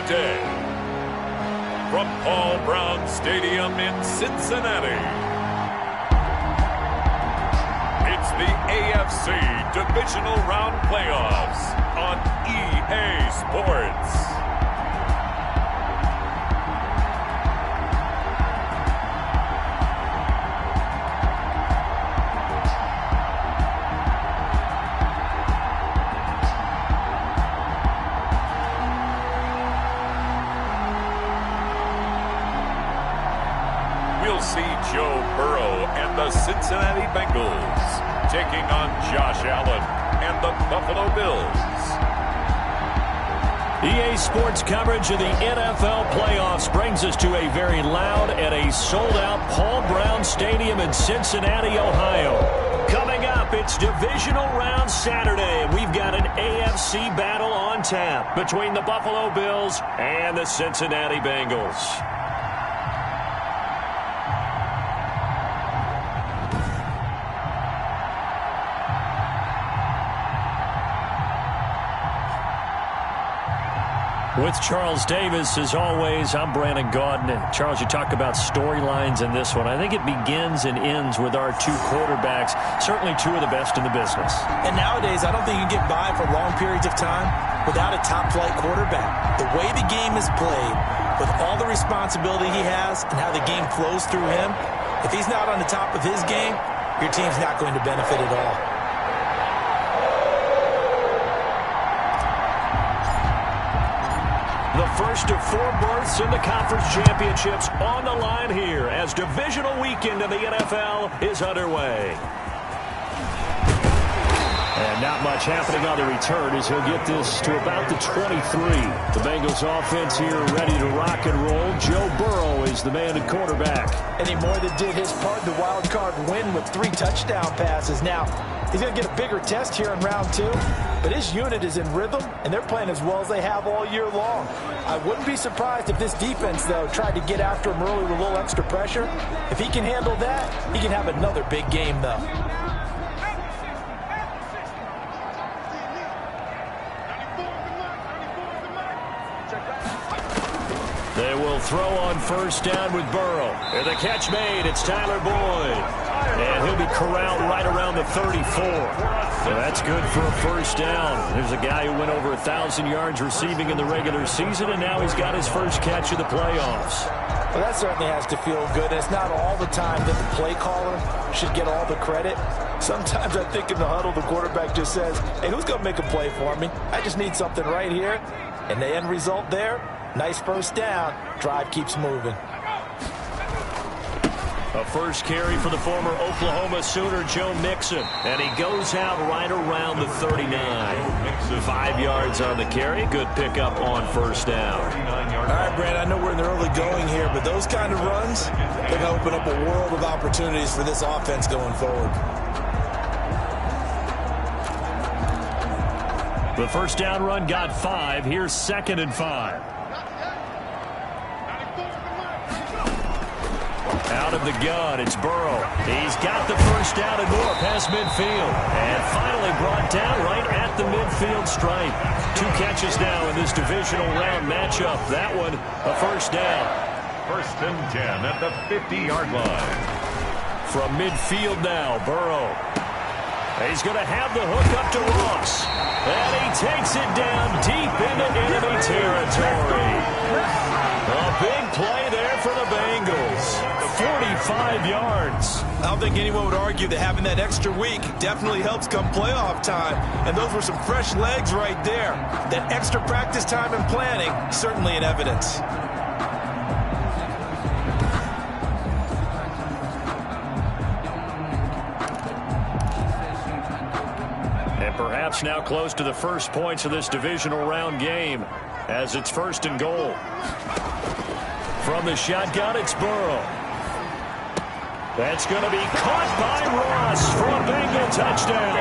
day. From Paul Brown Stadium in Cincinnati, it's the AFC Divisional Round Playoffs on EA Sports. We'll see Joe Burrow and the Cincinnati Bengals taking on Josh Allen and the Buffalo Bills. EA Sports coverage of the NFL playoffs brings us to a very loud and a sold-out Paul Brown Stadium in Cincinnati, Ohio. Coming up, it's Divisional Round Saturday, and we've got an AFC battle on tap between the Buffalo Bills and the Cincinnati Bengals. With Charles Davis, as always, I'm Brandon Gaudin. Charles, you talk about storylines in this one. I think it begins and ends with our two quarterbacks, certainly two of the best in the business. And nowadays, I don't think you can get by for long periods of time without a top-flight quarterback. The way the game is played, with all the responsibility he has and how the game flows through him, if he's not on the top of his game, your team's not going to benefit at all. The first of four berths in the conference championships on the line here as divisional weekend of the NFL is underway. And not much happening on the return as he'll get this to about the 23. The Bengals offense here ready to rock and roll. Joe Burrow is the man at quarterback. And he more than did his part in the wild card win with 3 touchdown passes. Now, he's going to get a bigger test here in round 2, but his unit is in rhythm, and they're playing as well as they have all year long. I wouldn't be surprised if this defense, though, tried to get after him early with a little extra pressure. If he can handle that, he can have another big game, though. They will throw on first down with Burrow. And the catch made, it's Tyler Boyd. And he'll be corralled right around the 34. So that's good for a first down. There's a guy who went over 1,000 yards receiving in the regular season, and now he's got his first catch of the playoffs. Well, that certainly has to feel good. It's not all the time that the play caller should get all the credit. Sometimes I think in the huddle, the quarterback just says, hey, who's going to make a play for me? I just need something right here. And the end result there, nice first down. Drive keeps moving. A first carry for the former Oklahoma Sooner, Joe Mixon. And he goes out right around the 39. 5 yards on the carry. Good pickup on first down. All right, Brad, I know we're in the early going here, but those kind of runs, they're going to open up a world of opportunities for this offense going forward. The first down run got 5. Here's 2nd and 5. Out of the gun, it's Burrow. He's got the first down and more past midfield. And finally brought down right at the midfield stripe. 2 catches now in this divisional round matchup. That one, a first down. 1st and 10 at the 50-yard line. From midfield now, Burrow. He's going to have the hook up to Ross. And he takes it down deep into enemy territory. A big play there for the Bengals. 45 yards. I don't think anyone would argue that having that extra week definitely helps come playoff time. And those were some fresh legs right there. That extra practice time and planning, certainly in evidence. And perhaps now close to the first points of this divisional round game as it's 1st and goal. From the shotgun, it's Burrow. That's going to be caught by Ross for a Bengal touchdown.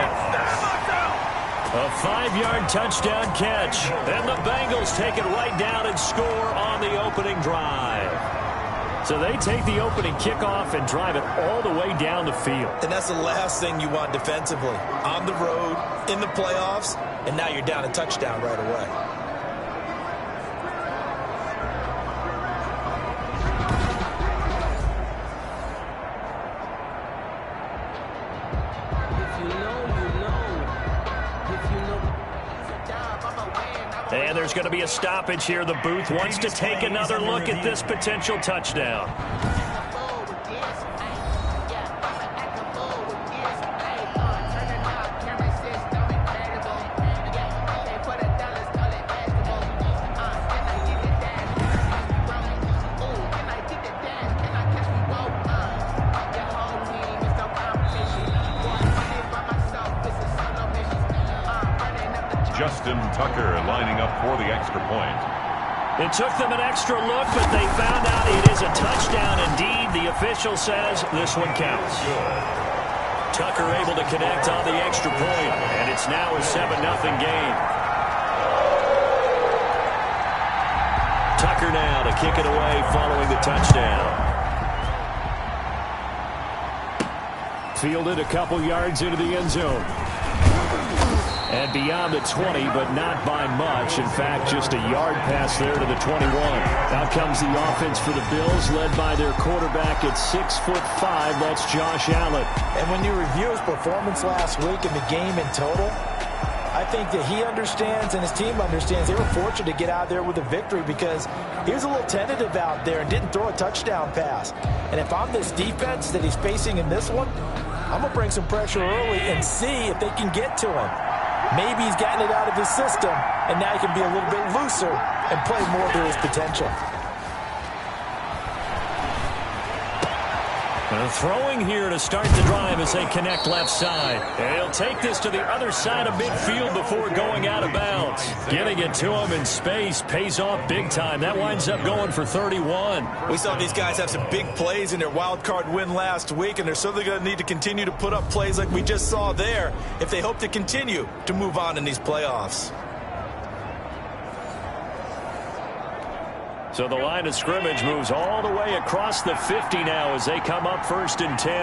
A 5-yard touchdown catch. And the Bengals take it right down and score on the opening drive. So they take the opening kickoff and drive it all the way down the field. And that's the last thing you want defensively. On the road, in the playoffs, and now you're down a touchdown right away. And there's going to be a stoppage here. The booth wants to take another look at this potential touchdown. Tucker lining up for the extra point. It took them an extra look, but they found out it is a touchdown indeed. The official says this one counts. Good. Tucker able to connect on the extra point, and it's now a 7-0 game. Tucker now to kick it away following the touchdown. Fielded a couple yards into the end zone. And beyond the 20, but not by much. In fact, just a yard pass there to the 21. Out comes the offense for the Bills, led by their quarterback at 6'5". That's Josh Allen. And when you review his performance last week in the game in total, I think that he understands and his team understands they were fortunate to get out there with a victory because he was a little tentative out there and didn't throw a touchdown pass. And if I'm this defense that he's facing in this one, I'm going to bring some pressure early and see if they can get to him. Maybe he's gotten it out of his system, and now he can be a little bit looser and play more to his potential. Throwing here to start the drive as they connect left side. And he'll take this to the other side of midfield before going out of bounds. Getting it to him in space pays off big time. That winds up going for 31. We saw these guys have some big plays in their wild card win last week, and they're certainly going to need to continue to put up plays like we just saw there if they hope to continue to move on in these playoffs. So the line of scrimmage moves all the way across the 50 now as they come up 1st and 10.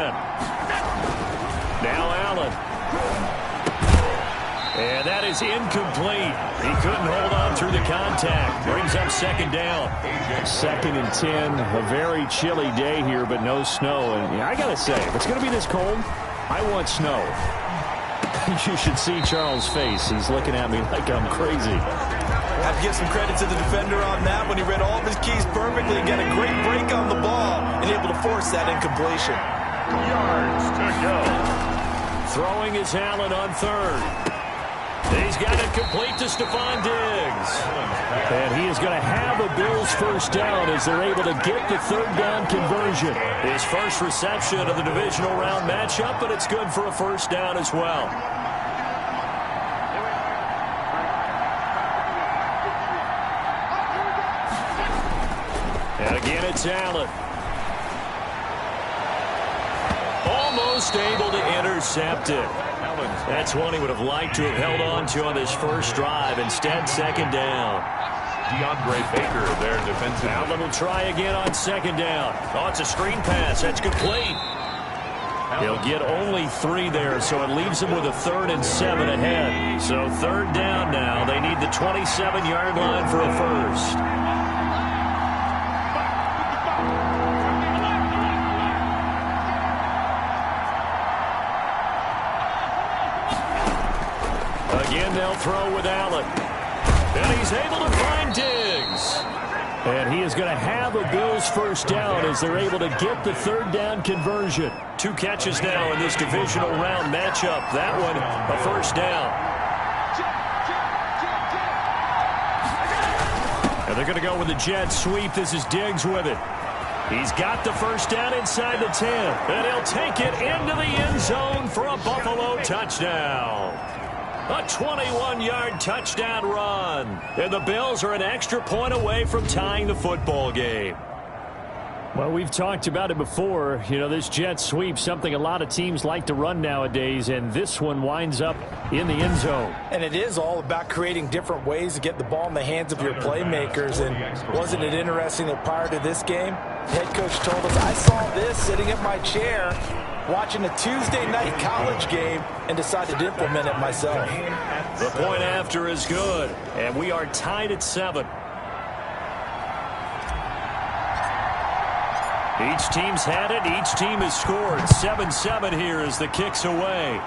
Now Allen. And that is incomplete. He couldn't hold on through the contact. Brings up 2nd down. 2nd and 10. A very chilly day here, but no snow. And I got to say, if it's going to be this cold, I want snow. You should see Charles' face. He's looking at me like I'm crazy. I have to give some credit to the defender on that when he read all of his keys perfectly and got a great break on the ball and able to force that incompletion. Yards to go. Throwing is Allen on 3rd. He's got it complete to Stephon Diggs. And he is going to have a Bills first down as they're able to get the 3rd down conversion. His first reception of the divisional round matchup, but it's good for a first down as well. And again, it's Allen. Almost able to intercept it. That's one he would have liked to have held on to on this first drive. Instead, 2nd down. DeAndre Baker there defensive. Allen will try again on 2nd down. Oh, it's a screen pass. That's complete. He'll get only 3 there, so it leaves him with a 3rd and 7 ahead. So 3rd down now. They need the 27-yard line for a first. Again, they'll throw with Allen. And he's able to find Diggs. And he is going to have a Bills first down as they're able to get the 3rd down conversion. 2 catches now in this divisional round matchup. That one, a first down. And they're going to go with the jet sweep. This is Diggs with it. He's got the first down inside the 10. And he'll take it into the end zone for a Buffalo touchdown. A 21-yard touchdown run. And the Bills are an extra point away from tying the football game. Well, we've talked about it before. You know, this jet sweep, something a lot of teams like to run nowadays, and this one winds up in the end zone. And it is all about creating different ways to get the ball in the hands of your playmakers. And wasn't it interesting that prior to this game, head coach told us, I saw this sitting in my chair watching a Tuesday night college game and decided to implement it myself. The point after is good, and we are tied at 7. Each team's had it. Each team has scored. 7-7 here as the kick's away.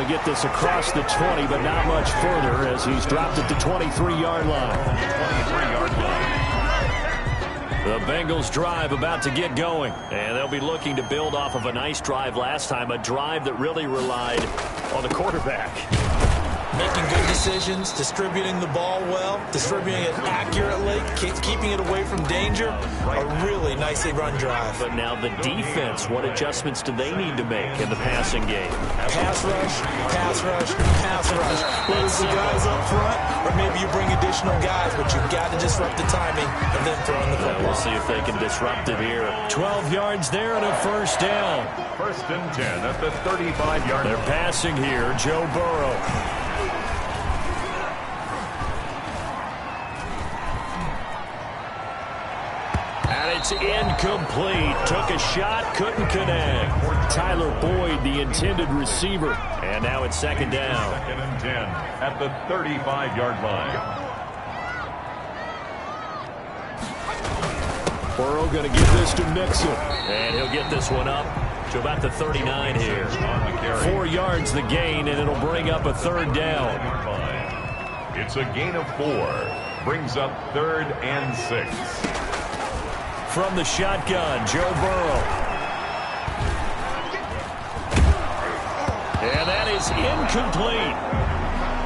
to get this across the 20, but not much further as he's dropped at the 23-yard line. 23-yard line. The Bengals drive about to get going, and they'll be looking to build off of a nice drive last time, a drive that really relied on the quarterback. Making good decisions, distributing the ball well, distributing it accurately, keeping it away from danger. A really nicely run drive. But now the defense, what adjustments do they need to make in the passing game? Pass rush, pass rush, pass rush. Whether it's the guys up front, or maybe you bring additional guys, but you've got to disrupt the timing and then throw in the football. We'll see if they can disrupt it here. 12 yards there and a first down. First and 10 at the 35-yard line. They're passing here, Joe Burrow. It's incomplete. Took a shot, couldn't connect. Tyler Boyd, the intended receiver. And now it's second down. Second and 10 at the 35-yard line. Burrow going to give this to Mixon. And he'll get this one up to about the 39 here. 4 yards the gain, and it'll bring up a third down. It's a gain of 4. Brings up 3rd and 6. From the shotgun, Joe Burrow. And that is incomplete.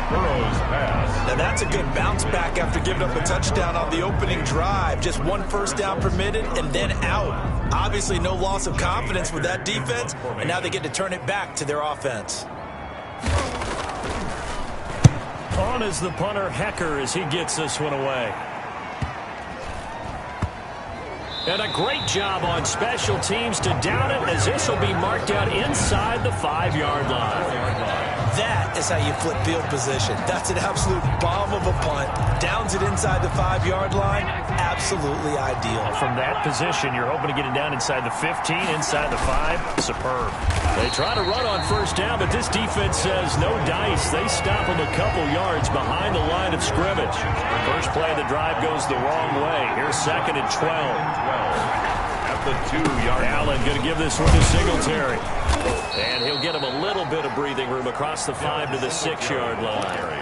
Burrow's pass. Now that's a good bounce back after giving up a touchdown on the opening drive. Just 1 first down permitted and then out. Obviously no loss of confidence with that defense, and now they get to turn it back to their offense. On is the punter, Hecker, as he gets this one away. And a great job on special teams to down it, as this will be marked out inside the 5-yard line. That is how you flip field position. That's an absolute bomb of a punt. Downs it inside the 5-yard line. Absolutely ideal. From that position, you're hoping to get it down inside the 15, inside the 5. Superb. They try to run on first down, but this defense says no dice. They stop them a couple yards behind the line of scrimmage. First play of the drive goes the wrong way. Here's second and 12. At the 2-yard line. Allen going to give this one to Singletary. And he'll get him a little bit of breathing room across the 5 to the 6-yard line.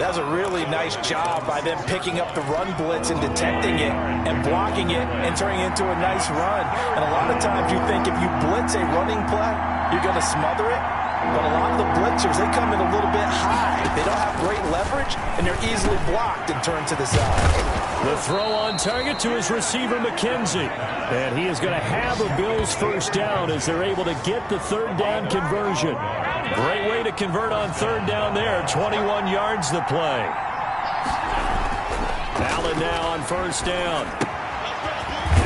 That was a really nice job by them picking up the run blitz and detecting it and blocking it and turning it into a nice run. And a lot of times you think if you blitz a running play, you're going to smother it. But a lot of the blitzers, they come in a little bit high. They don't have great leverage, and they're easily blocked and turned to the side. The throw on target to his receiver, McKenzie. And he is going to have a Bills first down as they're able to get the third down conversion. Great way to convert on third down there. 21 yards the play. Allen now on first down.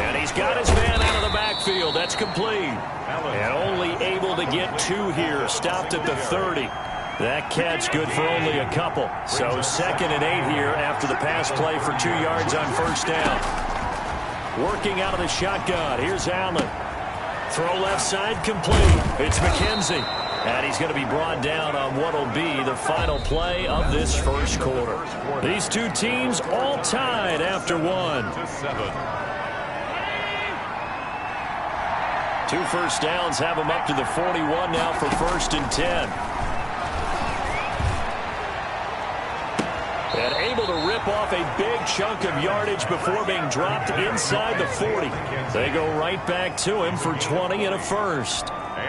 And he's got his man out of the backfield. That's complete. And only able to get 2 here. Stopped at the 30. That catch good for only a couple. So second and 8 here after the pass play for 2 yards on first down. Working out of the shotgun. Here's Allen. Throw left side complete. It's McKenzie. And he's going to be brought down on what will be the final play of this first quarter. These two teams all tied after 1. 2 first downs have them up to the 41 now for first and 10. And able to rip off a big chunk of yardage before being dropped inside the 40. They go right back to him for 20 and a first.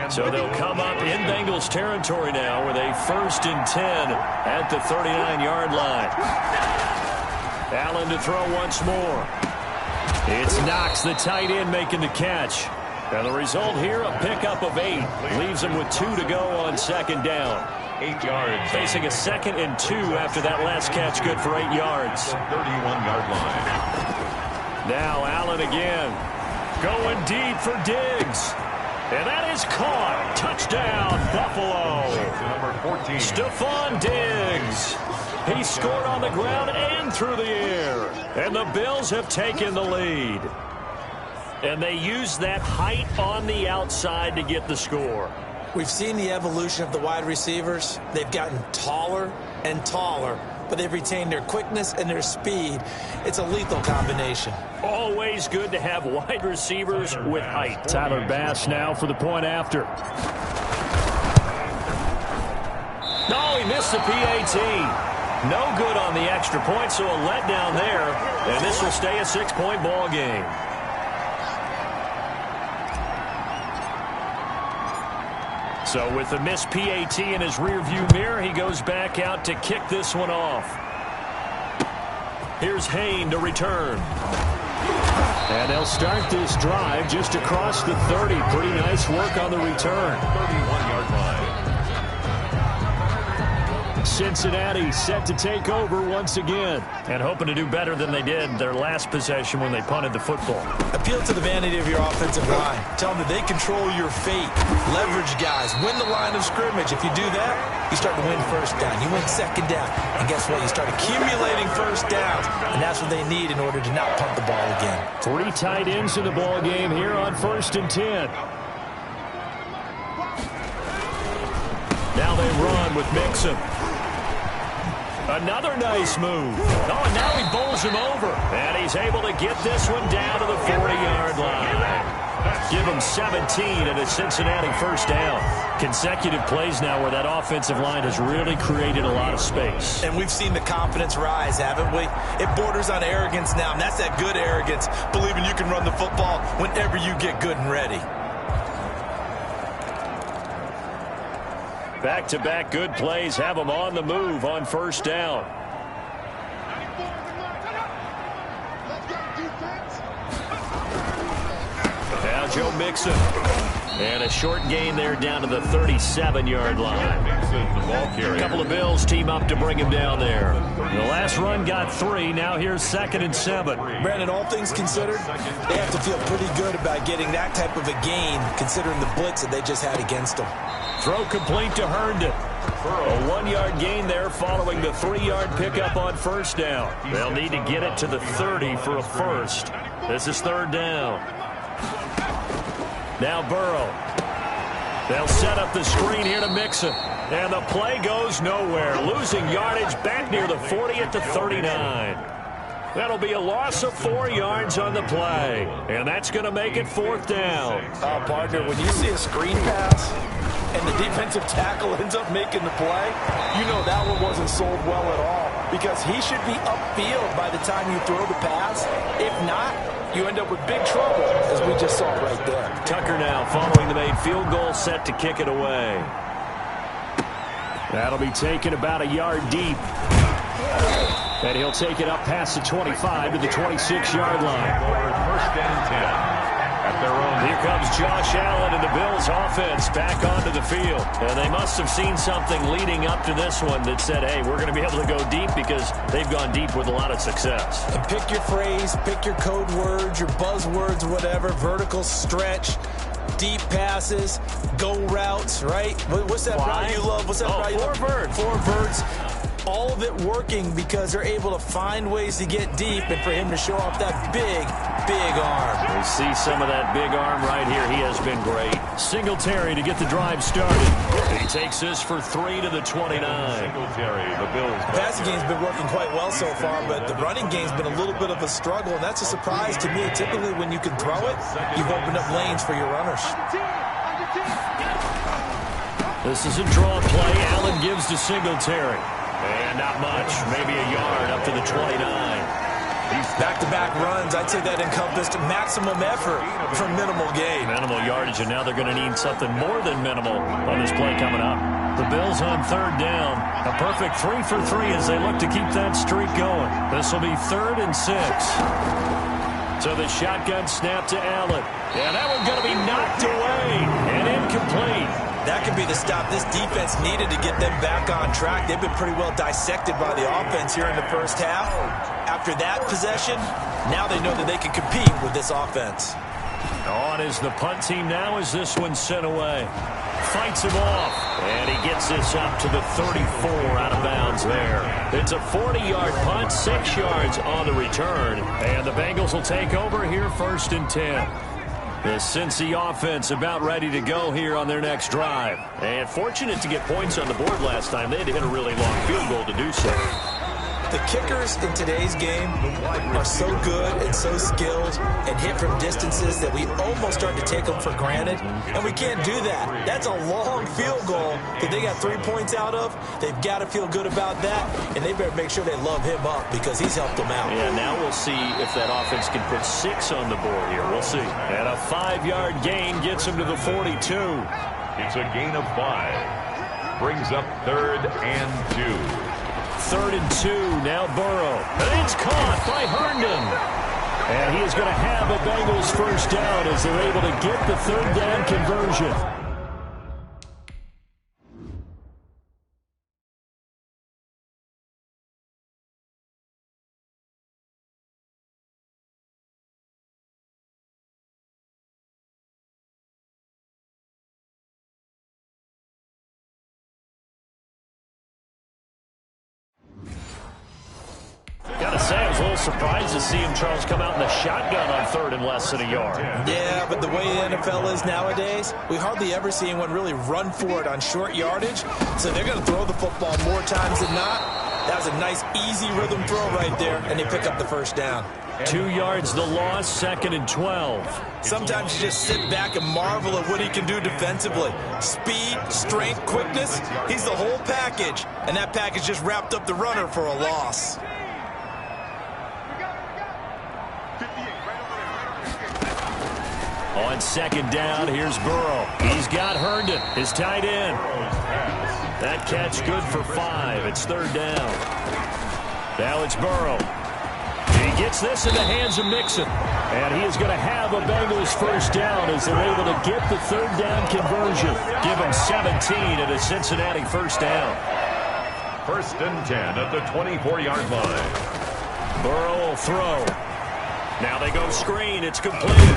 So they'll come up in Bengals territory now with a first and 10 at the 39-yard line. Allen to throw once more. It's Knox, the tight end, making the catch. And the result here, a pickup of 8. Leaves them with 2 to go on second down. 8 yards. Facing a second and 2 after that last catch, good for 8 yards. 31-yard line. Now Allen again. Going deep for Diggs. And that is caught. Touchdown, Buffalo. Number 14. Stephon Diggs. He scored on the ground and through the air. And the Bills have taken the lead. And they use that height on the outside to get the score. We've seen the evolution of the wide receivers. They've gotten taller and taller, but they've retained their quickness and their speed. It's a lethal combination. Always good to have wide receivers with height. Tyler Bass now for the point after. No, he missed the PAT. No good on the extra point, so a letdown there. And this will stay a 6-point ball game. So with the missed PAT in his rearview mirror, he goes back out to kick this one off. Here's Hain to return. And they'll start this drive just across the 30. Pretty nice work on the return. 31-yard line. Cincinnati set to take over once again and hoping to do better than they did their last possession when they punted the football. Appeal to the vanity of your offensive line. Tell them that they control your fate. Leverage guys. Win the line of scrimmage. If you do that, you start to win first down. You win second down. And guess what? You start accumulating first downs. And that's what they need in order to not punt the ball again. 3 tight ends in the ball game here on 1st and 10. Now they run with Mixon. Another nice move. Oh, and now he bowls him over. And he's able to get this one down to the 40-yard line. Give him 17 and a Cincinnati first down. Consecutive plays now where that offensive line has really created a lot of space. And we've seen the confidence rise, haven't we? It borders on arrogance now, and that's that good arrogance, believing you can run the football whenever you get good and ready. Back-to-back good plays have them on the move on first down. Now Joe Mixon. And a short gain there down to the 37-yard line. A couple of Bills team up to bring him down there. The last run got 3. Now here's 2nd and 7. Brandon, all things considered, they have to feel pretty good about getting that type of a gain considering the blitz that they just had against them. Throw complete to Herndon. A 1-yard gain there following the 3-yard pickup on first down. They'll need to get it to the 30 for a first. This is 3rd down. Now Burrow. They'll set up the screen here to Mixon. And the play goes nowhere. Losing yardage back near the 40 at the 39. That'll be a loss of 4 yards on the play. And that's going to make it 4th down. Partner, when you see a screen pass and the defensive tackle ends up making the play, you know that one wasn't sold well at all. Because he should be upfield by the time you throw the pass. If not, you end up with big trouble, as we just saw right there. Tucker now following the made field goal, set to kick it away. That'll be taken about a yard deep. And he'll take it up past the 25 to the 26-yard line. 1st and 10. At their own. Here comes Josh Allen and the Bills offense back onto the field. And they must have seen something leading up to this one that said, hey, we're going to be able to go deep because they've gone deep with a lot of success. And pick your phrase, pick your code words, your buzzwords, whatever, vertical stretch, deep passes, go routes, right? What's that route you love? What's that route you love? 4 verts. 4 verts. All of it working because they're able to find ways to get deep and for him to show off that big arm. We see some of that big arm right here. He has been great. Singletary to get the drive started. He takes this for 3 to the 29. Singletary, the Bills. The passing game's been working quite well so far, but the running game's been a little bit of a struggle, and that's a surprise to me. Typically, when you can throw it, you've opened up lanes for your runners. This is a draw play. Allen gives to Singletary. And not much, maybe a yard up to the 29. Back-to-back runs, I'd say that encompassed maximum effort for minimal gain. Minimal yardage, and now they're going to need something more than minimal on this play coming up. The Bills on 3rd down. A perfect 3 for 3 as they look to keep that streak going. This will be 3rd and 6. So the shotgun snap to Allen. And that one's going to be knocked away and incomplete. That could be the stop this defense needed to get them back on track. They've been pretty well dissected by the offense here in the first half. After that possession, now they know that they can compete with this offense. On is the punt team now as this one's sent away. Fights him off, and he gets this up to the 34 out of bounds there. It's a 40-yard punt, 6 yards on the return, and the Bengals will take over here 1st and 10. The Cincy offense about ready to go here on their next drive. And fortunate to get points on the board last time. They had to hit a really long field goal to do so. The kickers in today's game are so good and so skilled and hit from distances that we almost start to take them for granted, and we can't do that. That's a long field goal that they got 3 points out of. They've got to feel good about that, and they better make sure they love him up because he's helped them out. Yeah, now we'll see if that offense can put 6 on the board here. We'll see. And a 5-yard gain gets him to the 42. It's a gain of 5. Brings up 3rd and 2. 3rd and 2, now Burrow. And it's caught by Herndon. And he is going to have a Bengals first down as they're able to get the 3rd down conversion. Gotta say, I was a little surprised to see him, Charles, come out in the shotgun on 3rd and less than a yard. Yeah, but the way the NFL is nowadays, we hardly ever see anyone really run for it on short yardage. So they're going to throw the football more times than not. That was a nice, easy rhythm throw right there, and they pick up the first down. 2 yards the loss, 2nd and 12. Sometimes you just sit back and marvel at what he can do defensively. Speed, strength, quickness, he's the whole package. And that package just wrapped up the runner for a loss. On 2nd down, here's Burrow. He's got Herndon, his tight end. That catch good for 5. It's 3rd down. Now it's Burrow. He gets this in the hands of Mixon. And he is going to have a Bengals first down as they're able to get the 3rd down conversion. Give him 17 at a Cincinnati first down. 1st and 10 at the 24-yard line. Burrow will throw. Now they go screen. It's complete.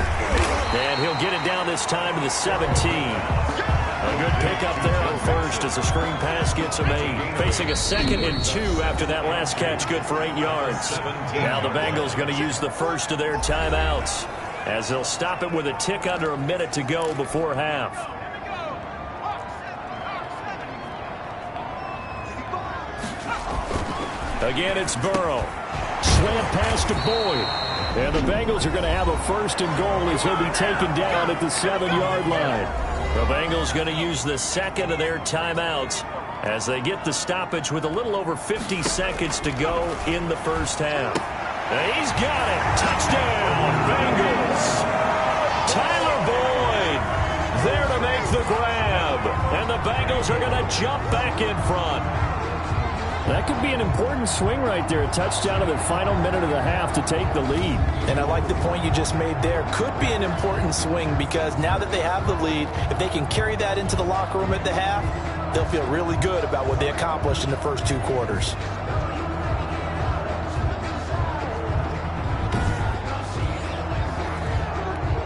And he'll get it down this time to the 17. A good pickup there on 1st as the screen pass gets him 8. Facing a 2nd and 2 after that last catch, good for 8 yards. Now the Bengals going to use the first of their timeouts as they'll stop it with a tick under a minute to go before half. Again, it's Burrow. Slant pass to Boyd. And the Bengals are going to have a 1st and goal as he'll be taken down at the 7-yard line. The Bengals going to use the 2nd of their timeouts as they get the stoppage with a little over 50 seconds to go in the first half. And he's got it. Touchdown, Bengals. Tyler Boyd there to make the grab. And the Bengals are going to jump back in front. That could be an important swing right there. A touchdown in the final minute of the half to take the lead. And I like the point you just made there. Could be an important swing because now that they have the lead, if they can carry that into the locker room at the half, they'll feel really good about what they accomplished in the first 2 quarters.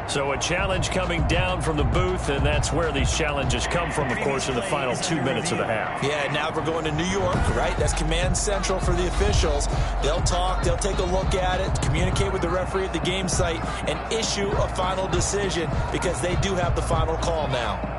So a challenge coming down from the booth, and that's where these challenges come from, of course, in the final 2 minutes of the half. Yeah, now we're going to New York, right? That's command central for the officials. They'll talk, they'll take a look at it, communicate with the referee at the game site, and issue a final decision because they do have the final call now.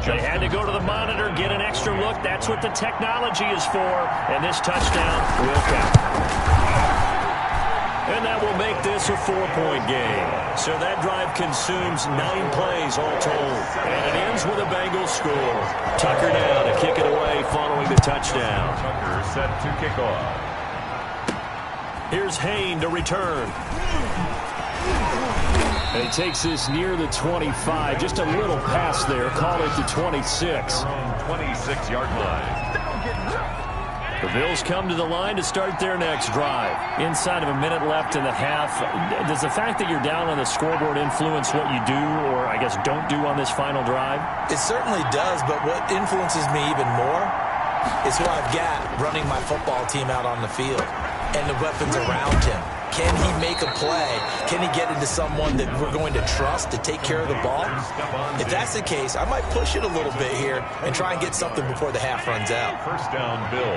They had to go to the monitor, get an extra look. That's what the technology is for. And this touchdown will count. And that will make this a 4-point game. So that drive consumes 9 plays all told. And it ends with a Bengals score. Tucker now to kick it away following the touchdown. Tucker set to kick off. Here's Hayne to return. And he takes this near the 25. Just a little pass there. Call it the 26. 26-yard line. The Bills come to the line to start their next drive. Inside of a minute left in the half, does the fact that you're down on the scoreboard influence what you do or, I guess, don't do on this final drive? It certainly does, but what influences me even more is who I've got running my football team out on the field and the weapons around him. Can he make a play? Can he get into someone that we're going to trust to take care of the ball? If that's the case, I might push it a little bit here and try and get something before the half runs out. First down, Bills.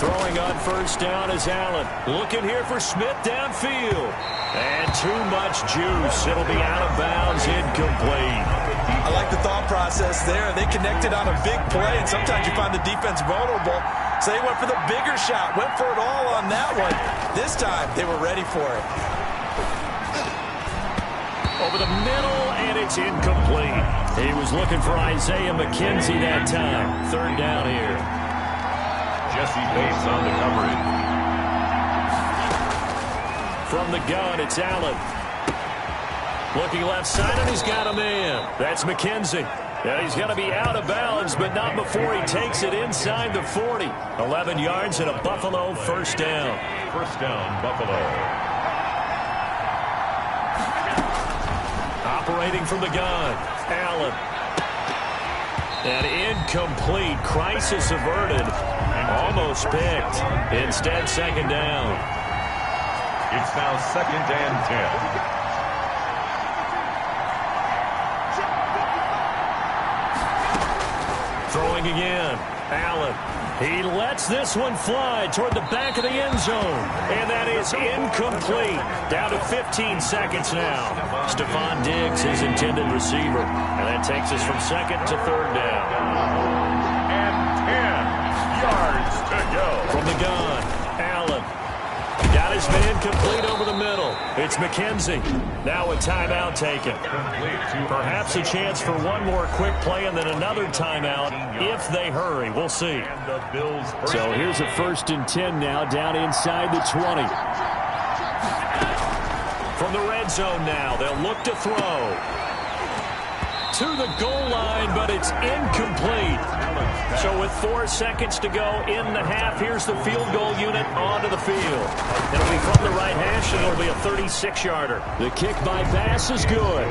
Throwing on first down is Allen. Looking here for Smith downfield. And too much juice. It'll be out of bounds, incomplete. I like the thought process there. They connected on a big play, and sometimes you find the defense vulnerable. So they went for the bigger shot, went for it all on that one. This time, they were ready for it. Over the middle, and it's incomplete. He was looking for Isaiah McKenzie that time. Third down here. Jesse Bates on the coverage. From the gun, it's Allen. Looking left side, and he's got a man. That's McKenzie. Yeah, he's going to be out of bounds, but not before he takes it inside the 40. 11 yards and a Buffalo first down. First down, Buffalo. Operating from the gun, Allen. And incomplete. Crisis averted. Almost picked. Instead, second down. It's now 2nd and 10. Throwing again, Allen. He lets this one fly toward the back of the end zone. And that is incomplete. Down to 15 seconds now. Stephon Diggs, his intended receiver. And that takes us from second to third down. And 10 yards to go. From the gun, Allen. Got his man complete over the middle. It's McKenzie. Now a timeout taken. Perhaps a chance for one more quick play and then another timeout if they hurry. We'll see. So here's a 1st and 10 now down inside the 20. From the red zone now, they'll look to throw. To the goal line, but it's incomplete. So with 4 seconds to go in the half, here's the field goal unit onto the field. It'll be from the right hash, and it'll be a 36-yarder. The kick by Bass is good.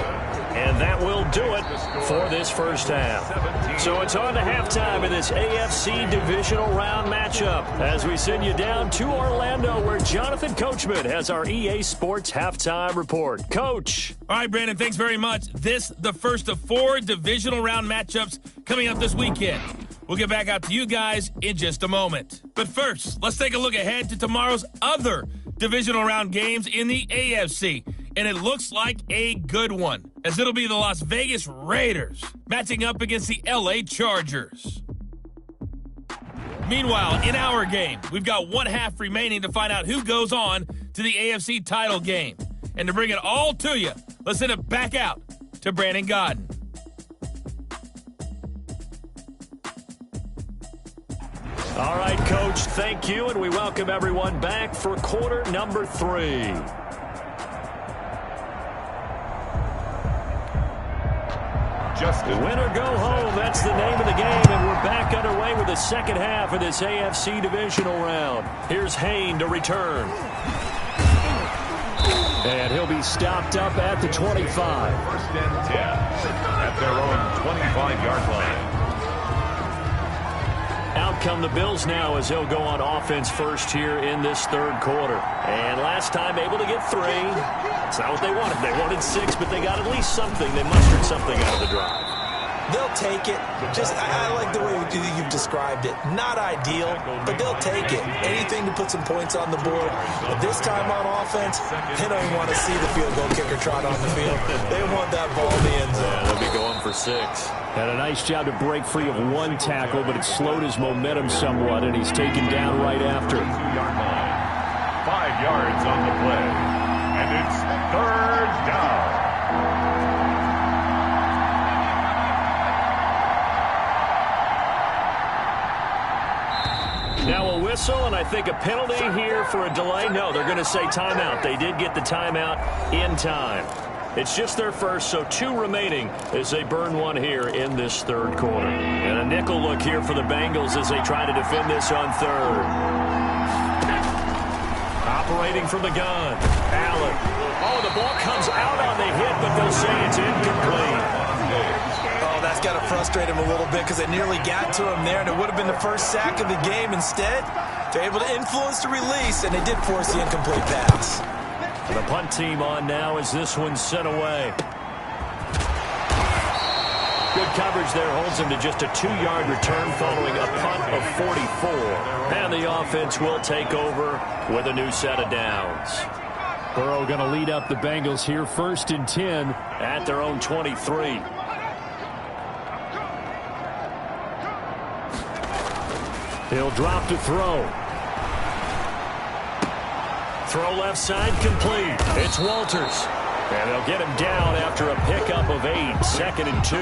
And that will do it for this first half. So it's on to halftime in this AFC Divisional Round matchup as we send you down to Orlando where Jonathan Coachman has our EA Sports Halftime Report. Coach. All right, Brandon, thanks very much. This the first of 4 Divisional Round matchups coming up this weekend. We'll get back out to you guys in just a moment. But first, let's take a look ahead to tomorrow's other Divisional Round games in the AFC. And it looks like a good one, as it'll be the Las Vegas Raiders matching up against the LA Chargers. Meanwhile, in our game, we've got 1 half remaining to find out who goes on to the AFC title game. And to bring it all to you, let's send it back out to Brandon Godden. All right, Coach, thank you, and we welcome everyone back for quarter number 3. Win or go home, that's the name of the game, and we're back underway with the second half of this AFC Divisional Round. Here's Hayne to return. And he'll be stopped up at the 25. 1st and 10 at their own 25-yard line. Out come the Bills now as they'll go on offense first here in this third quarter. And last time able to get 3. That's not what they wanted. They wanted 6, but they got at least something. They mustered something out of the drive. They'll take it. Just, I like the way you've described it. Not ideal, but they'll take it. Anything to put some points on the board. But this time on offense, they don't even want to see the field goal kicker trot on the field. They want that ball in the end zone. Yeah, they'll be going for 6. Had a nice job to break free of 1 tackle, but it slowed his momentum somewhat, and he's taken down right after. 2-yard line. 5 yards on the play. And it's 3rd down. Now a whistle, and I think a penalty here for a delay. No, they're going to say timeout. They did get the timeout in time. It's just their first, so 2 remaining as they burn one here in this third quarter. And a nickel look here for the Bengals as they try to defend this on third. Operating from the gun, Allen. Oh, the ball comes out on the hit, but they'll say it's incomplete. Oh, that's got to frustrate him a little bit because they nearly got to him there, and it would have been the first sack of the game. Instead, they're able to influence the release, and they did force the incomplete pass. The punt team on now as this one's sent away. Good coverage there holds him to just a 2-yard return following a punt of 44. And the offense will take over with a new set of downs. Burrow going to lead up the Bengals here, 1st and 10 at their own 23. He'll drop to throw. Throw left side complete. It's Walters. And they'll get him down after a pickup of 8. 2nd and 2.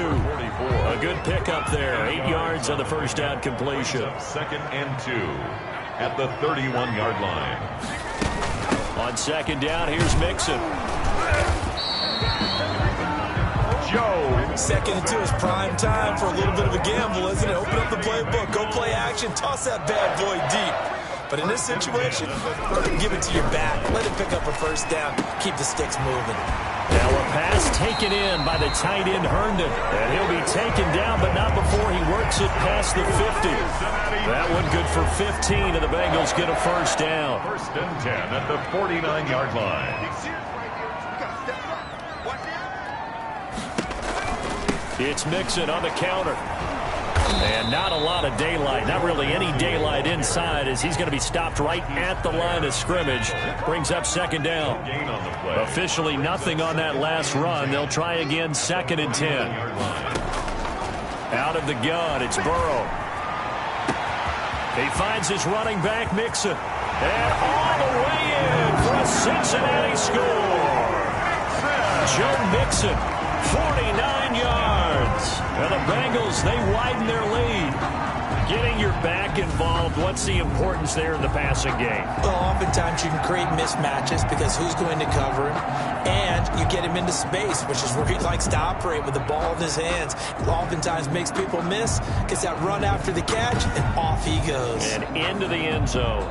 A good pickup there. 8 yards on the first down completion. 2nd and 2 at the 31-yard line. On 2nd down, here's Mixon. Joe. 2nd and 2 is prime time for a little bit of a gamble, isn't it? Open up the playbook. Go play action. Toss that bad boy deep. But in this situation, give it to your back. Let him pick up a first down. Keep the sticks moving. Now a pass taken in by the tight end Herndon. And he'll be taken down, but not before he works it past the 50. That one good for 15, and the Bengals get a first down. 1st and 10 at the 49-yard line. It's Mixon on the counter. And not a lot of daylight, not really any daylight inside as he's going to be stopped right at the line of scrimmage. Brings up 2nd down. Officially nothing on that last run. They'll try again 2nd and 10. Out of the gun, it's Burrow. He finds his running back, Mixon. And all the way in for a Cincinnati score. Joe Mixon, 49 yards. And the Bengals, they widen their lead. Getting your back involved, what's the importance there in the passing game? Well, oftentimes you can create mismatches because who's going to cover him? And you get him into space, which is where he likes to operate with the ball in his hands. Oftentimes makes people miss, gets that run after the catch, and off he goes. And into the end zone.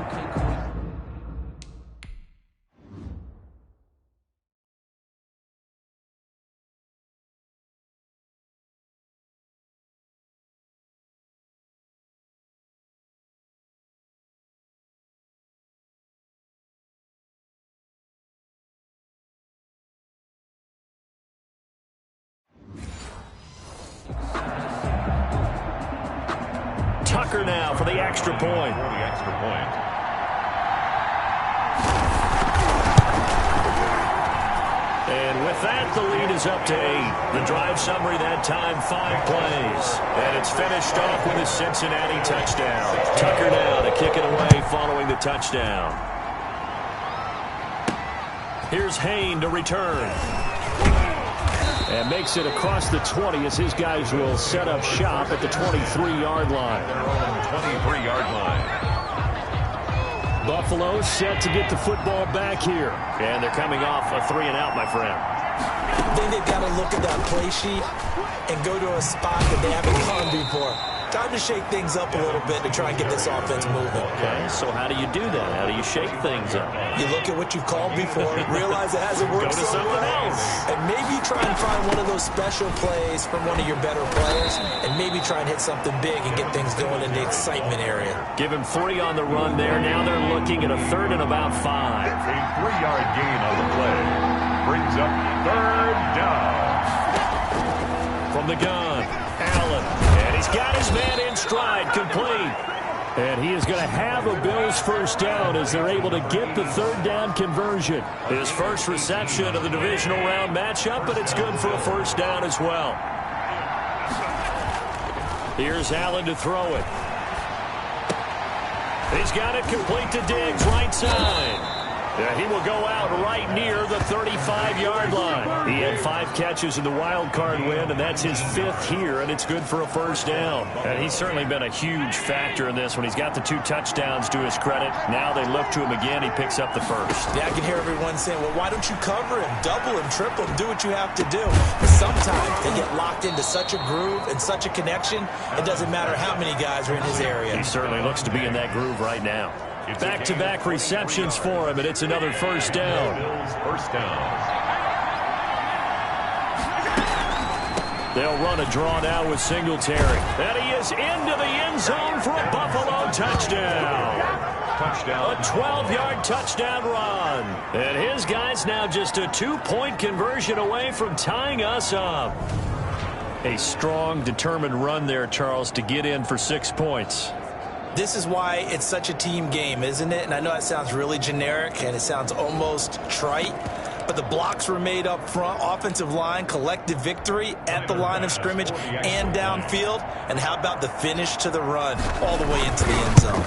Tucker now for the extra point. And with that, the lead is up to 8. The drive summary that time, 5 plays. And it's finished off with a Cincinnati touchdown. Tucker now to kick it away following the touchdown. Here's Hayne to return. And makes it across the 20 as his guys will set up shop at the 23-yard line. Their own 23-yard line. Buffalo set to get the football back here. And they're coming off a 3-and-out, my friend. I think they've got to look at that play sheet and go to a spot that they haven't gone before. Time to shake things up a little bit to try and get this offense moving. Okay, so how do you do that? How do you shake things up? You look at what you've called before, realize it hasn't worked so well, and maybe try and find one of those special plays from one of your better players, and maybe try and hit something big and get things going in the excitement area. Give him 3 on the run there. Now they're looking at a 3rd and about 5. A 3-yard gain on the play. Brings up 3rd down. From the gun, Allen. And he's got his man in stride, complete. And he is going to have a Bills first down as they're able to get the 3rd down conversion. His first reception of the divisional round matchup, but it's good for a first down as well. Here's Allen to throw it. He's got it complete to Diggs, right side. Yeah, he will go out right near the 35-yard line. He had 5 catches in the wild card win, and that's his 5th here, and it's good for a first down. And he's certainly been a huge factor in this when he's got the 2 touchdowns to his credit. Now they look to him again. He picks up the first. Yeah, I can hear everyone saying, well, why don't you cover him, double him, triple him, do what you have to do. But sometimes they get locked into such a groove and such a connection, it doesn't matter how many guys are in his area. He certainly looks to be in that groove right now. Back-to-back receptions for him, and it's another first down. They'll run a draw now with Singletary. And he is into the end zone for a Buffalo touchdown. A 12-yard touchdown run. And his guy's now just a 2-point conversion away from tying us up. A strong, determined run there, Charles, to get in for 6 points. This is why it's such a team game, isn't it? And I know that sounds really generic and it sounds almost trite, but the blocks were made up front, offensive line, collective victory at the line of scrimmage and downfield. And how about the finish to the run all the way into the end zone?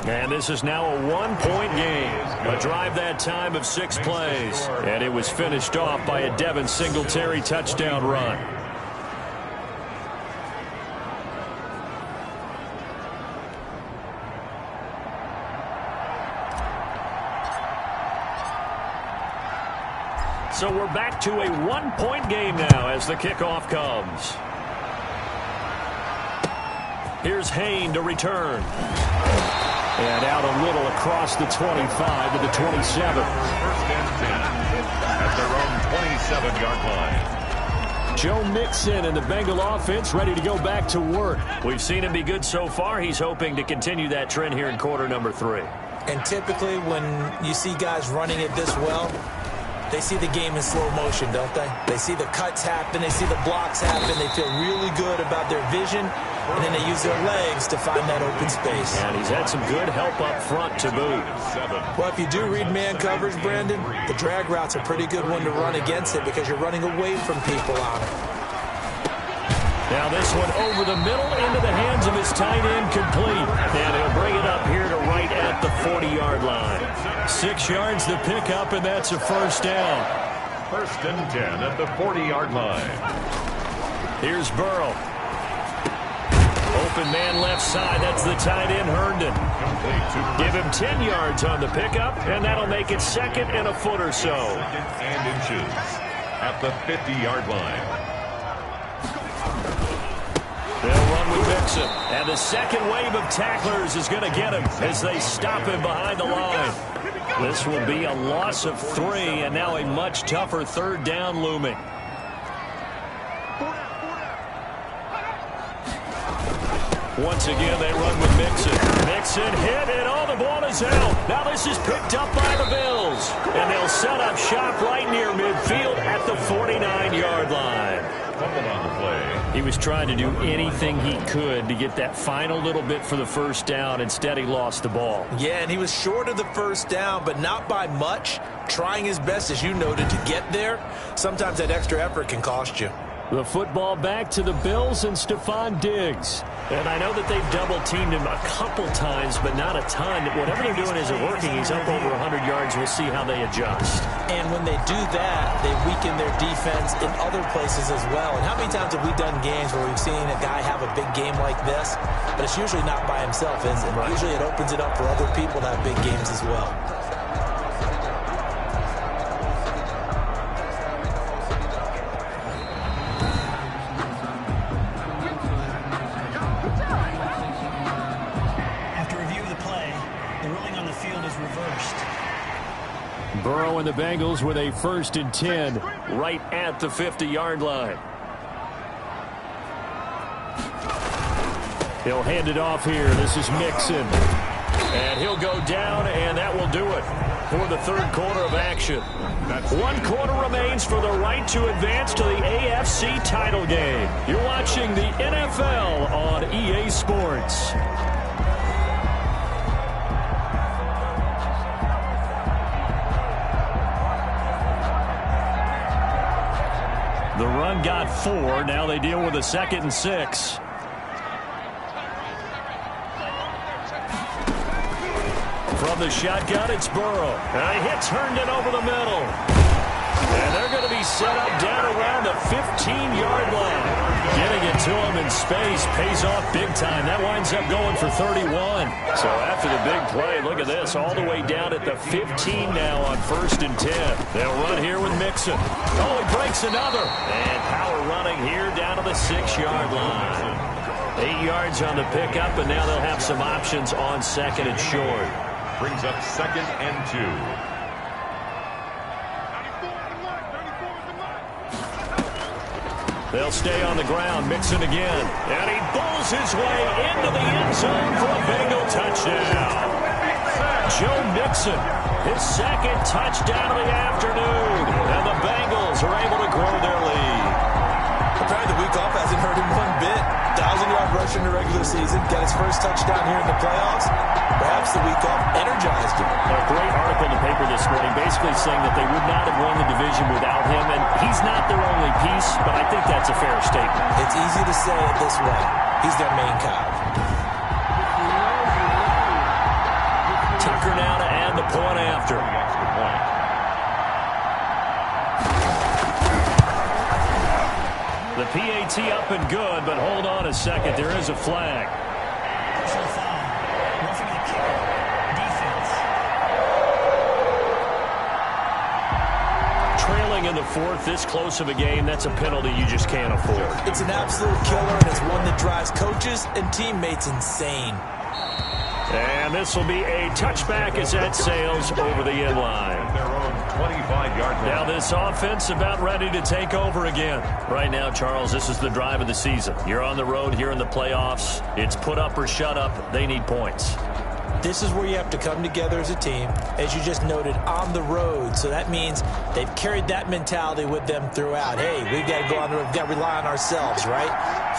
And this is now a 1-point game. A drive that time of 6 plays. And it was finished off by a Devin Singletary touchdown run. So we're back to a 1-point game now as the kickoff comes. Here's Hayne to return. And out a little across the 25 to the 27. First and 10 at their own 27-yard line. Joe Mixon and the Bengal offense ready to go back to work. We've seen him be good so far. He's hoping to continue that trend here in quarter number 3. And typically when you see guys running it this well, they see the game in slow motion, don't they? They see the cuts happen. They see the blocks happen. They feel really good about their vision, and then they use their legs to find that open space. And he's had some good help up front to boot. Well, if you do read man coverage, Brandon, the drag route's a pretty good one to run against it because you're running away from people on it. Now this one over the middle into the hands of his tight end, complete. And he'll bring it up here to right at the 40-yard line. 6 yards the pickup, and that's a first down. First and 10 at the 40-yard line. Here's Burrow. Open man left side. That's the tight end, Herndon. Give him 10 yards on the pickup, and that'll make it 2nd and a foot or so. 2nd and inches at the 50-yard line. They'll run with Mixon. And the second wave of tacklers is going to get him as they stop him behind the line. This will be a loss of 3, and now a much tougher 3rd down looming. Once again, they run with Mixon. Mixon hit, and all the ball is out. Now this is picked up by the Bills. And they'll set up shop right near midfield at the 49-yard line. On the play. He was trying to do anything he could to get that final little bit for the first down. Instead, he lost the ball. Yeah, and he was short of the first down, but not by much. Trying his best, as you noted, to get there. Sometimes that extra effort can cost you. The football back to the Bills and Stephon Diggs. And I know that they've double-teamed him a couple times, but not a ton. Whatever they're doing isn't working. He's up over 100 yards. We'll see how they adjust. And when they do that, they weaken their defense in other places as well. And how many times have we done games where we've seen a guy have a big game like this, but it's usually not by himself, is it? Right. Usually it opens it up for other people to have big games as well. Burrow and the Bengals with a 1st and 10 right at the 50-yard line. He'll hand it off here. This is Mixon. And he'll go down, and that will do it for the 3rd quarter of action. 1 quarter remains for the right to advance to the AFC title game. You're watching the NFL on EA Sports. The run got 4. Now they deal with a 2nd and 6. From the shotgun, it's Burrow. He hits Herndon over the middle. And they're going to be set up down around the 15-yard line. Getting it to him in space pays off big time. That winds up going for 31. So after the big play, look at this, all the way down at the 15 now on 1st and 10. They'll run here with Mixon. Oh, he breaks another. And power running here down to the 6-yard line. 8 yards on the pickup, and now they'll have some options on 2nd and short. Brings up 2nd and 2. They'll stay on the ground. Mixon again. And he bowls his way into the end zone for a Bengal touchdown. Joe Mixon, his 2nd touchdown of the afternoon. And the Bengals are able to grow their lead. Apparently the week off hasn't hurt him one bit. 1,000-yard rush in the regular season. Got his first touchdown here in the playoffs. Perhaps the week off energized him. A great article in the paper this morning basically saying that they would not have won the division without him. And he's not their only piece, but I think that's a fair statement. It's easy to say it this way. He's their main cog. Tucker now to add the point after. The PAT up and good, but hold on a second. There is a flag. Trailing in the 4th, this close of a game, that's a penalty you just can't afford. It's an absolute killer, and it's one that drives coaches and teammates insane. And this will be a touchback as that sails over the end line. Their own 25-yard line. Now this offense about ready to take over again. Right now, Charles, this is the drive of the season. You're on the road here in the playoffs. It's put up or shut up. They need points. This is where you have to come together as a team, as you just noted, on the road. So that means they've carried that mentality with them throughout. Hey, we've got to go on the road. We've got to rely on ourselves, right?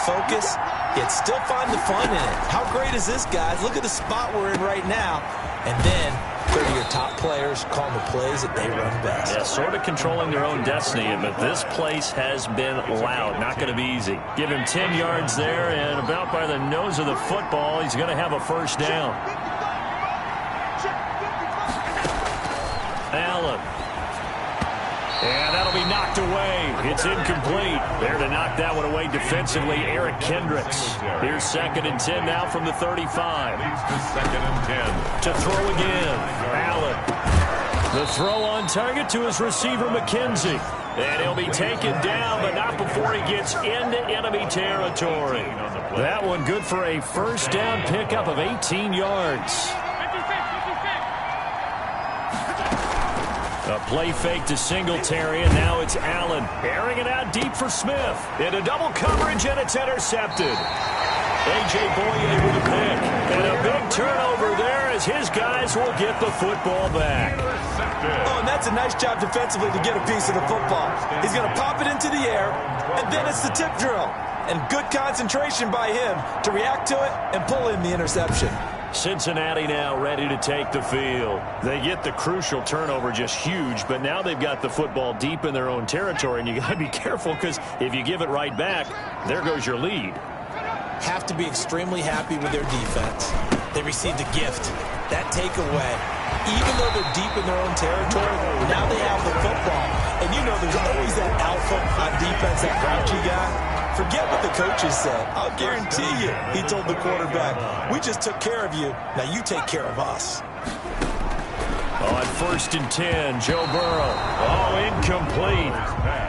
Focus, yet still find the fun in it. How great is this, guys? Look at the spot we're in right now. And then go to your top players, call them the plays that they run best. Yeah, sort of controlling their own destiny, but this place has been loud. Not going to be easy. Give him 10 yards there, and about by the nose of the football, he's going to have a first down. Allen. And that'll be knocked away. It's incomplete. There to knock that one away defensively, Eric Kendricks. Here's 2nd and 10 now from the 35. Leads to 2nd and 10. To throw again. Allen. The throw on target to his receiver, McKenzie. And he'll be taken down, but not before he gets into enemy territory. That one good for a first down pickup of 18 yards. A play fake to Singletary, and now it's Allen. Airing it out deep for Smith. Into double coverage, and it's intercepted. A.J. Boye with a pick. And a big turnover there as his guys will get the football back. Oh, and that's a nice job defensively to get a piece of the football. He's going to pop it into the air, and then it's the tip drill. And good concentration by him to react to it and pull in the interception. Cincinnati now ready to take the field. They get the crucial turnover, just huge, but now they've got the football deep in their own territory, and you got to be careful because if you give it right back, there goes your lead. Have to be extremely happy with their defense. They received a gift. That takeaway, even though they're deep in their own territory, now they have the football. And you know there's always that alpha on defense, that grouchy guy. Forget what the coaches said. I'll guarantee you, he told the quarterback, we just took care of you. Now you take care of us. On 1st and 10, Joe Burrow. Oh, incomplete.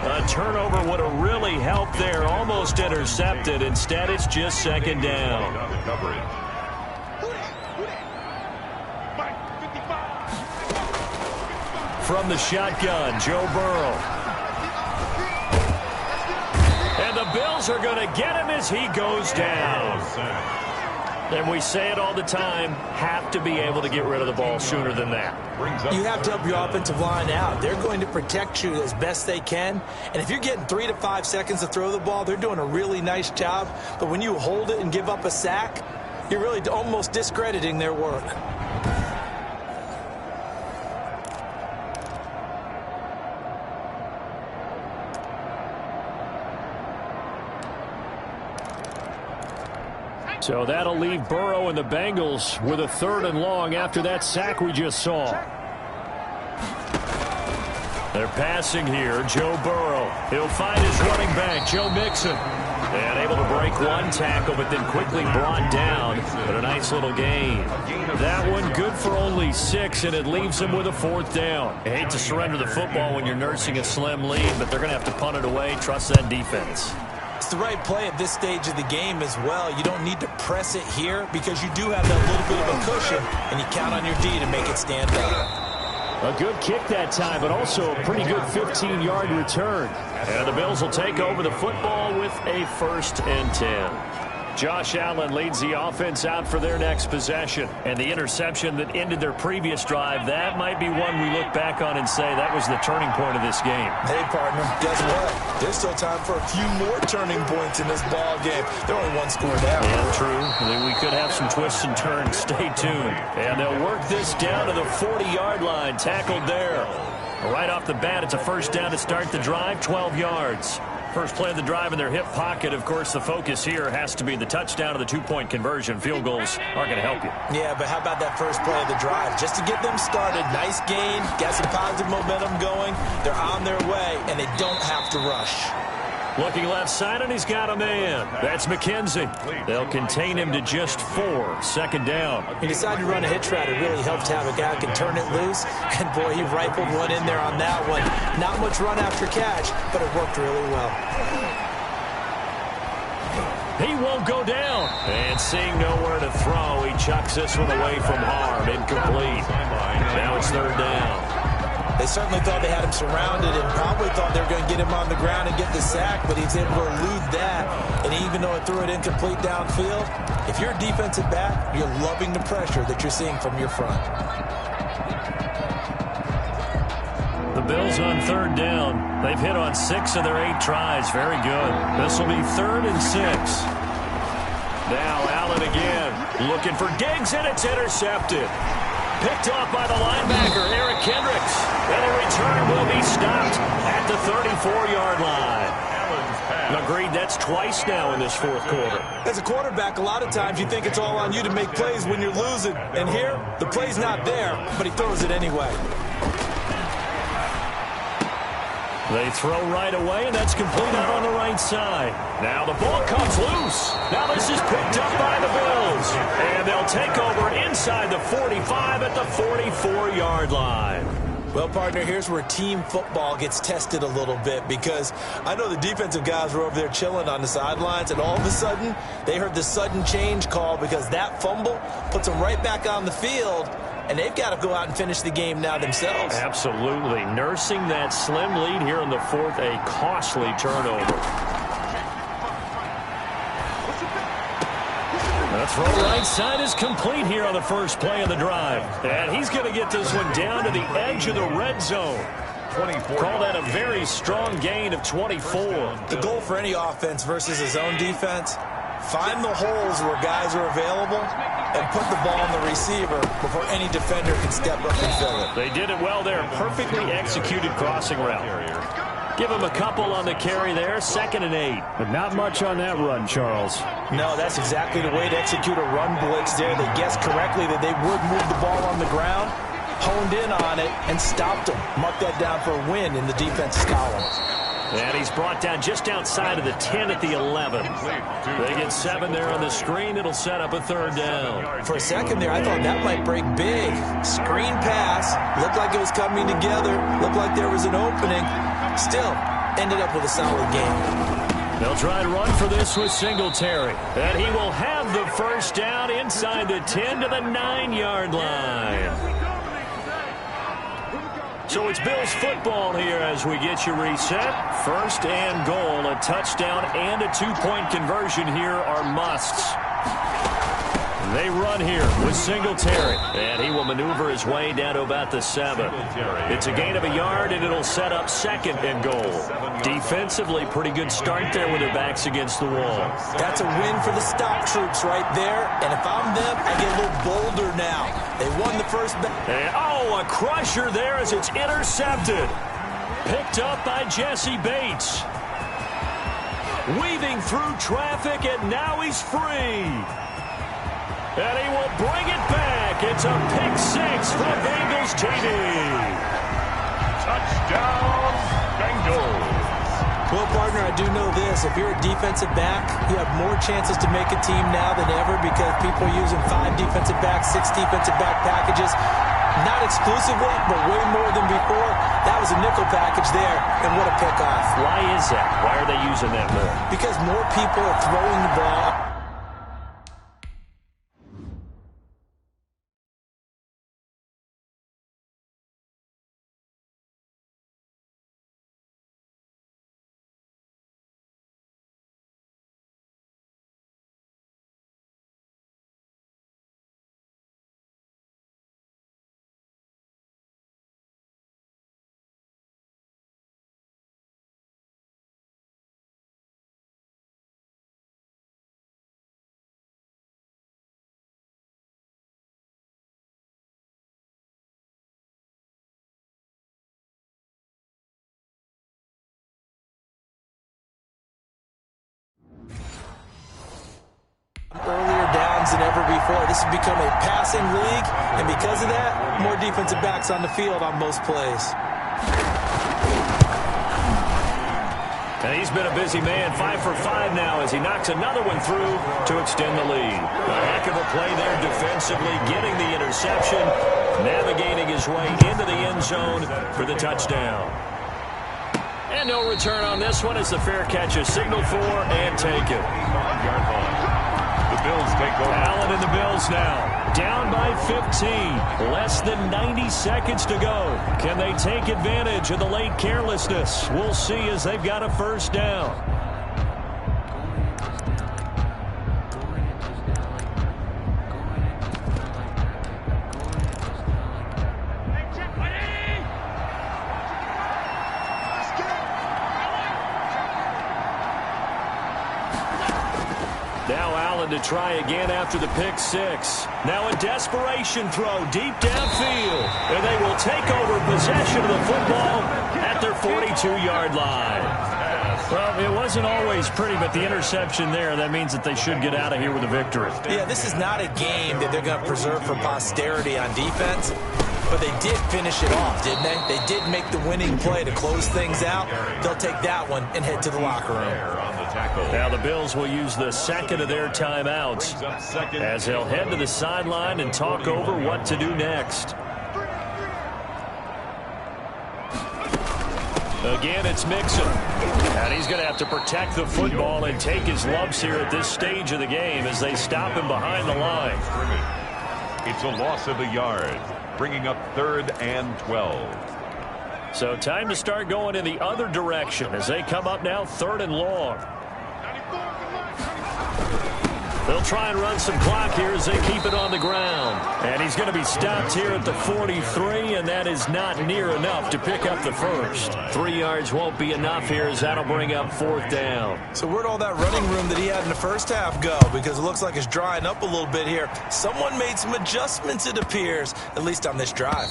A turnover would have really helped there. Almost intercepted. Instead, it's just 2nd down. From the shotgun, Joe Burrow. And the Bills are going to get him as he goes down. And we say it all the time, have to be able to get rid of the ball sooner than that. You have to help your offensive line out. They're going to protect you as best they can. And if you're getting 3 to 5 seconds to throw the ball, they're doing a really nice job. But when you hold it and give up a sack, you're really almost discrediting their work. So that'll leave Burrow and the Bengals with a 3rd and long after that sack we just saw. They're passing here. Joe Burrow. He'll find his running back, Joe Mixon. And able to break one tackle, but then quickly brought down. But a nice little gain. That one good for only 6, and it leaves him with a 4th down. I hate to surrender the football when you're nursing a slim lead, but they're going to have to punt it away. Trust that defense. It's the right play at this stage of the game as well. You don't need to press it here because you do have that little bit of a cushion, and you count on your D to make it stand up. A good kick that time, but also a pretty good 15-yard return. And the Bills will take over the football with a 1st and 10. Josh Allen leads the offense out for their next possession. And the interception that ended their previous drive, that might be one we look back on and say that was the turning point of this game. Hey, partner, guess what? There's still time for a few more turning points in this ball game. They're only 1 score down. Yeah, true. We could have some twists and turns. Stay tuned. And they'll work this down to the 40-yard line. Tackled there. Right off the bat, it's a 1st down to start the drive, 12 yards. First play of the drive in their hip pocket. Of course, the focus here has to be the touchdown of the 2-point conversion. Field goals aren't going to help you. Yeah, but how about that first play of the drive? Just to get them started, nice gain, got some positive momentum going. They're on their way, and they don't have to rush. Looking left side, and he's got a man. That's McKenzie. They'll contain him to just 4. 2nd down. He decided to run a hitch route. It really helped to have a guy who can turn it loose. And, boy, he rifled one in there on that one. Not much run after catch, but it worked really well. He won't go down. And seeing nowhere to throw, he chucks this one away from harm. Incomplete. Now it's 3rd down. They certainly thought they had him surrounded and probably thought they were going to get him on the ground and get the sack, but he's able to elude that. And even though it threw it incomplete downfield, if you're a defensive back, you're loving the pressure that you're seeing from your front. The Bills on 3rd down. They've hit on 6 of their 8 tries. Very good. This will be 3rd and 6. Now Allen again. Looking for Diggs, and it's intercepted. Picked off by the linebacker, Eric Kendricks. And the return will be stopped at the 34-yard line. Agreed, that's twice now in this 4th quarter. As a quarterback, a lot of times you think it's all on you to make plays when you're losing. And here, the play's not there, but he throws it anyway. They throw right away, and that's complete out on the right side. Now the ball comes loose. Now this is picked up by the Bills. And they'll take over inside the 45 at the 44-yard line. Well, partner, here's where team football gets tested a little bit because I know the defensive guys were over there chilling on the sidelines, and all of a sudden, they heard the sudden change call because that fumble puts them right back on the field, and they've got to go out and finish the game now themselves. Absolutely. Nursing that slim lead here in the 4th, a costly turnover. The throw right side is complete here on the first play of the drive. And he's going to get this one down to the edge of the red zone. Call that a very strong gain of 24. The goal for any offense versus his own defense, find the holes where guys are available and put the ball on the receiver before any defender can step up and fill it. They did it well there. Perfectly executed crossing route. Give him a couple on the carry there. 2nd and 8. But not much on that run, Charles. No, that's exactly the way to execute a run blitz there. They guessed correctly that they would move the ball on the ground, honed in on it, and stopped them. Mark that down for a win in the defense's column. And he's brought down just outside of the 10 at the 11. They get 7 there on the screen. It'll set up a 3rd down. For a second there, I thought that might break big. Screen pass. Looked like it was coming together. Looked like there was an opening. Still, ended up with a solid game. They'll try and run for this with Singletary. And he will have the 1st down inside the 10 to the 9-yard line. So it's Bills football here as we get you reset. 1st and goal, a touchdown and a 2-point conversion here are musts. They run here with Singletary, and he will maneuver his way down to about the 7. It's a gain of a yard, and it'll set up 2nd and goal. Defensively, pretty good start there with their backs against the wall. That's a win for the stop troops right there, and if I'm them, I get a little bolder now. They won the first. And, oh, a crusher there as it's intercepted. Picked up by Jesse Bates. Weaving through traffic, and now he's free. And he will bring it back. It's a pick six from Bengals TV. Touchdown, Bengals. Well, partner, I do know this. If you're a defensive back, you have more chances to make a team now than ever because people are using 5 defensive backs, 6 defensive back packages. Not exclusively, but way more than before. That was a nickel package there, and what a pickoff. Why is that? Why are they using that more? Because more people are throwing the ball. Earlier downs than ever before. This has become a passing league, and because of that, more defensive backs on the field on most plays. And he's been a busy man, 5 for 5 now as he knocks another one through to extend the lead. A heck of a play there defensively, getting the interception, navigating his way into the end zone for the touchdown. And no return on this one as the fair catch is signaled for and taken. The Bills take over. Allen and the Bills now down by 15. Less than 90 seconds to go. Can they take advantage of the late carelessness? We'll see as they've got a first down. Now Allen to try again after the pick six. Now a desperation throw deep downfield. And they will take over possession of the football at their 42-yard line. Well, it wasn't always pretty, but the interception there, that means that they should get out of here with a victory. Yeah, this is not a game that they're going to preserve for posterity on defense. But they did finish it off, didn't they? They did make the winning play to close things out. They'll take that one and head to the locker room. Now the Bills will use the second of their timeouts as they'll head to the sideline and talk over what to do next. Again, it's Mixon. And he's going to have to protect the football and take his lumps here at this stage of the game as they stop him behind the line. It's a loss of a yard, bringing up 3rd and 12. So time to start going in the other direction as they come up now 3rd and long. They'll try and run some clock here as they keep it on the ground. And he's going to be stopped here at the 43, and that is not near enough to pick up the first. 3 yards won't be enough here as that'll bring up 4th down. So where'd all that running room that he had in the first half go? Because it looks like it's drying up a little bit here. Someone made some adjustments, it appears, at least on this drive.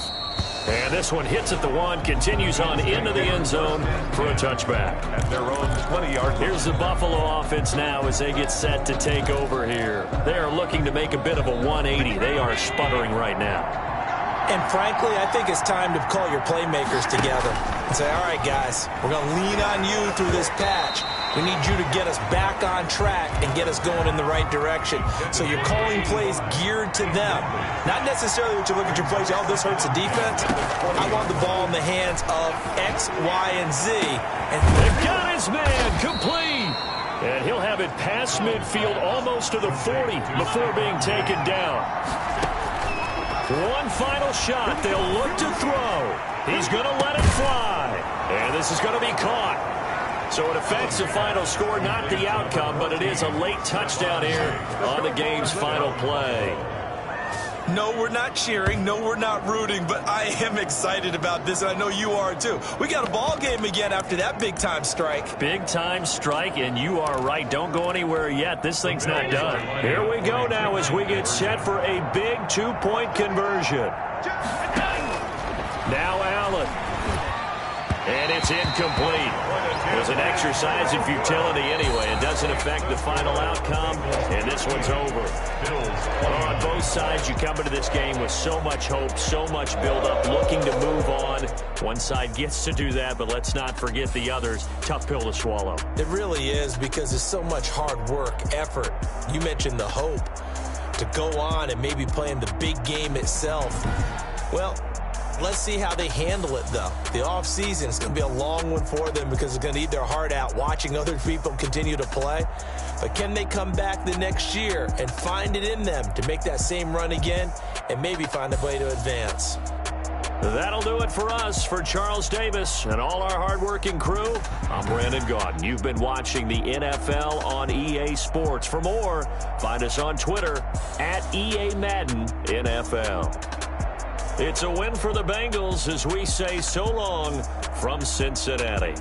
And this one hits at the 1, continues on into the end zone for a touchback. At their own 20-yard line. Here's the Buffalo offense now as they get set to take over here. They are looking to make a bit of a 180. They are sputtering right now. And frankly, I think it's time to call your playmakers together and say, all right, guys, we're going to lean on you through this patch. We need you to get us back on track and get us going in the right direction. So you're calling plays geared to them. Not necessarily what you look at your plays, oh, this hurts the defense. I want the ball in the hands of X, Y, and Z. And they've got his man complete. And he'll have it past midfield almost to the 40 before being taken down. One final shot. They'll look to throw. He's going to let it fly. And this is going to be caught. So it affects the final score, not the outcome, but it is a late touchdown here on the game's final play. No, we're not cheering. No, we're not rooting, but I am excited about this, and I know you are too. We got a ball game again after that big-time strike. Big-time strike, and you are right. Don't go anywhere yet. This thing's not done. Here we go now as we get set for a big 2-point conversion. Now Allen. And it's incomplete. It was an exercise in futility anyway. It doesn't doesn't affect the final outcome, and this one's over. Well, on both sides, you come into this game with so much hope, so much build-up, looking to move on. One side gets to do that, but let's not forget the others. Tough pill to swallow. It really is, because there's so much hard work, effort. You mentioned the hope to go on and maybe play in the big game itself. Well, let's see how they handle it, though. The offseason is going to be a long one for them because they're going to eat their heart out watching other people continue to play. But can they come back the next year and find it in them to make that same run again and maybe find a way to advance? That'll do it for us. For Charles Davis and all our hardworking crew, I'm Brandon Gaudin. You've been watching the NFL on EA Sports. For more, find us on Twitter at EA Madden NFL. It's a win for the Bengals as we say so long from Cincinnati.